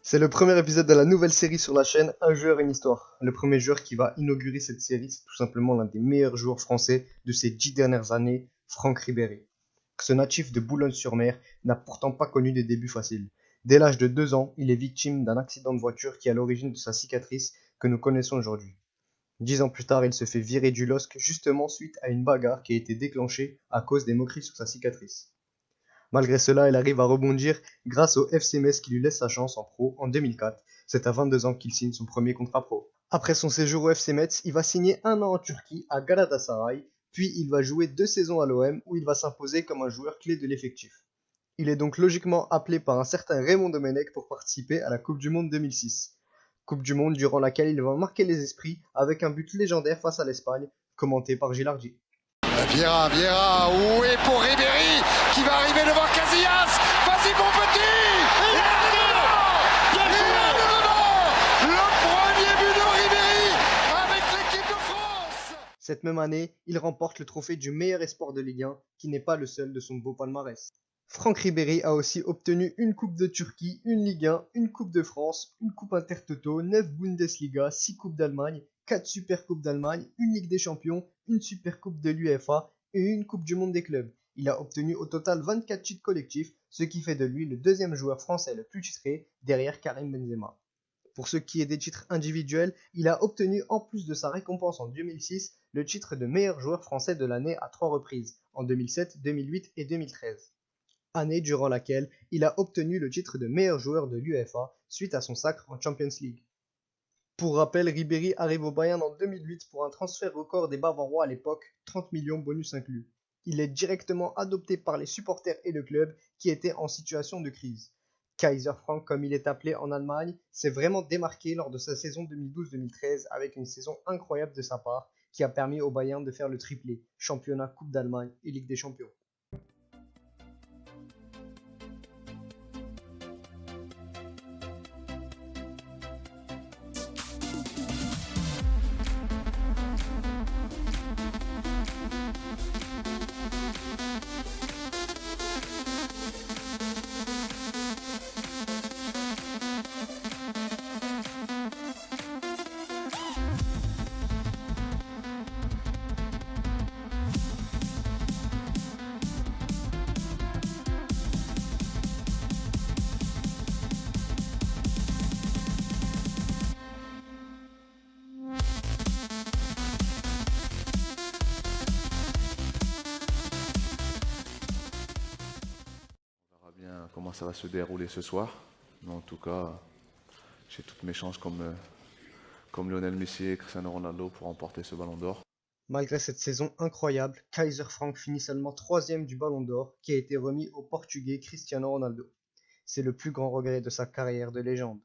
C'est le premier épisode de la nouvelle série sur la chaîne Un joueur, une histoire. Le premier joueur qui va inaugurer cette série, c'est tout simplement l'un des meilleurs joueurs français de ces 10 dernières années, Franck Ribéry. Ce natif de Boulogne-sur-Mer n'a pourtant pas connu des débuts faciles. Dès l'âge de 2 ans, il est victime d'un accident de voiture qui est à l'origine de sa cicatrice que nous connaissons aujourd'hui. 10 ans plus tard, il se fait virer du LOSC justement suite à une bagarre qui a été déclenchée à cause des moqueries sur sa cicatrice. Malgré cela, il arrive à rebondir grâce au FC Metz qui lui laisse sa chance en pro en 2004. C'est à 22 ans qu'il signe son premier contrat pro. Après son séjour au FC Metz, il va signer 1 an en Turquie à Galatasaray, puis il va jouer 2 saisons à l'OM où il va s'imposer comme un joueur clé de l'effectif. Il est donc logiquement appelé par un certain Raymond Domenech pour participer à la Coupe du Monde 2006. Coupe du Monde durant laquelle il va marquer les esprits avec un but légendaire face à l'Espagne, commenté par Gilardi. Vieira, oui pour Ribéry qui va arriver devant Casillas. Vas-y mon petit. Il est dedans. Le premier but de Ribéry avec l'équipe de France. Cette même année, il remporte le trophée du meilleur espoir de Ligue 1, qui n'est pas le seul de son beau palmarès. Franck Ribéry a aussi obtenu une Coupe de Turquie, une Ligue 1, une Coupe de France, une Coupe Intertoto, 9 Bundesliga, 6 Coupes d'Allemagne, 4 Super Coupes d'Allemagne, une Ligue des Champions, une Super Coupe de l'UEFA et une Coupe du Monde des clubs. Il a obtenu au total 24 titres collectifs, ce qui fait de lui le deuxième joueur français le plus titré derrière Karim Benzema. Pour ce qui est des titres individuels, il a obtenu en plus de sa récompense en 2006 le titre de meilleur joueur français de l'année à 3 reprises, en 2007, 2008 et 2013. Année durant laquelle il a obtenu le titre de meilleur joueur de l'UEFA suite à son sacre en Champions League. Pour rappel, Ribéry arrive au Bayern en 2008 pour un transfert record des Bavarois à l'époque, 30 millions bonus inclus. Il est directement adopté par les supporters et le club qui étaient en situation de crise. Kaiser Frank, comme il est appelé en Allemagne, s'est vraiment démarqué lors de sa saison 2012-2013 avec une saison incroyable de sa part qui a permis au Bayern de faire le triplé, championnat, Coupe d'Allemagne et Ligue des Champions. Comment ça va se dérouler ce soir. Mais en tout cas, j'ai toutes mes chances comme Lionel Messi et Cristiano Ronaldo pour remporter ce ballon d'or. Malgré cette saison incroyable, Kaiser Frank finit seulement 3e du ballon d'or qui a été remis au Portugais Cristiano Ronaldo. C'est le plus grand regret de sa carrière de légende.